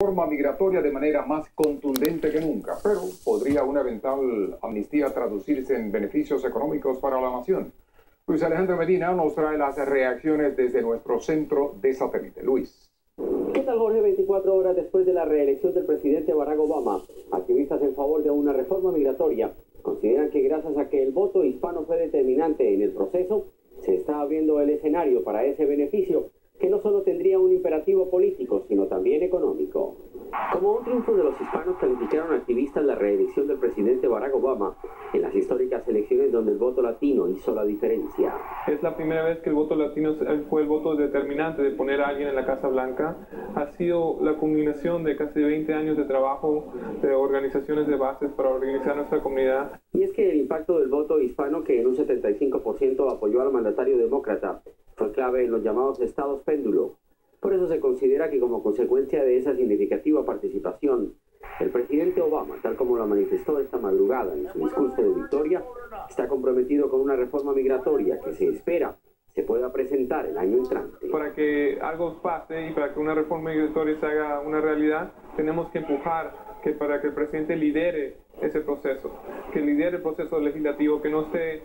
Reforma migratoria de manera más contundente que nunca, pero ¿podría una eventual amnistía traducirse en beneficios económicos para la nación? Luis Alejandro Medina nos trae las reacciones desde nuestro centro de satélite. Luis. ¿Qué tal, Jorge? 24 horas después de la reelección del presidente Barack Obama, activistas en favor de una reforma migratoria consideran que gracias a que el voto hispano fue determinante en el proceso, se está abriendo el escenario para ese beneficio, que no solo tendría un imperativo político, sino también económico. Como un triunfo de los hispanos, calificaron activistas la reelección del presidente Barack Obama en las históricas elecciones donde el voto latino hizo la diferencia. Es la primera vez que el voto latino fue el voto determinante de poner a alguien en la Casa Blanca. Ha sido la culminación de casi 20 años de trabajo de organizaciones de bases para organizar nuestra comunidad. Y es que el impacto del voto hispano, que en un 75% apoyó al mandatario demócrata, fue clave en los llamados estados péndulo. Por eso se considera que como consecuencia de esa significativa participación, el presidente Obama, tal como lo manifestó esta madrugada en su discurso de victoria, está comprometido con una reforma migratoria que se espera se pueda presentar el año entrante. Para que algo pase y para que una reforma migratoria se haga una realidad, tenemos que empujar para que el presidente lidere ese proceso, que lidere el proceso legislativo, que no esté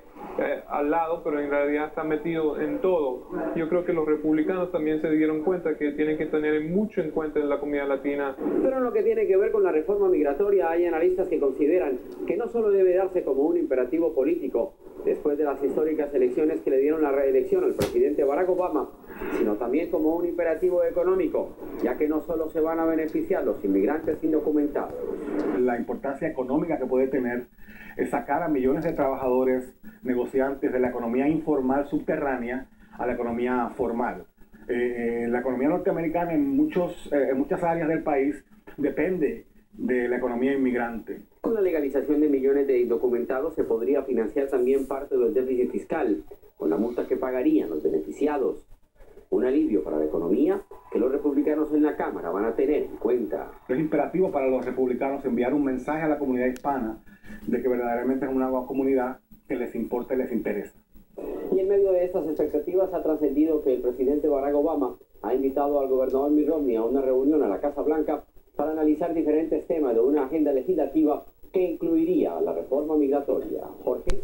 al lado, pero en realidad está metido en todo. Yo creo que los republicanos también se dieron cuenta que tienen que tener mucho en cuenta en la comunidad latina. Pero en lo que tiene que ver con la reforma migratoria, hay analistas que consideran que no solo debe darse como un imperativo político, después de las históricas elecciones que le dieron la reelección al presidente Barack Obama, sino también como un imperativo económico, ya que no solo se van a beneficiar los inmigrantes indocumentados. La importancia económica que puede tener es sacar a millones de trabajadores, negociantes de la economía informal subterránea a la economía formal. La economía norteamericana en muchas áreas del país depende de la economía inmigrante. Con la legalización de millones de indocumentados se podría financiar también parte del déficit fiscal, con la multa que pagarían los beneficiados. Un alivio para la economía que los republicanos en la Cámara van a tener en cuenta. Es imperativo para los republicanos enviar un mensaje a la comunidad hispana de que verdaderamente es una comunidad que les importa y les interesa. Y en medio de estas expectativas ha trascendido que el presidente Barack Obama ha invitado al gobernador Mitt Romney a una reunión a la Casa Blanca para analizar diferentes temas de una agenda legislativa que incluiría la reforma migratoria. Jorge.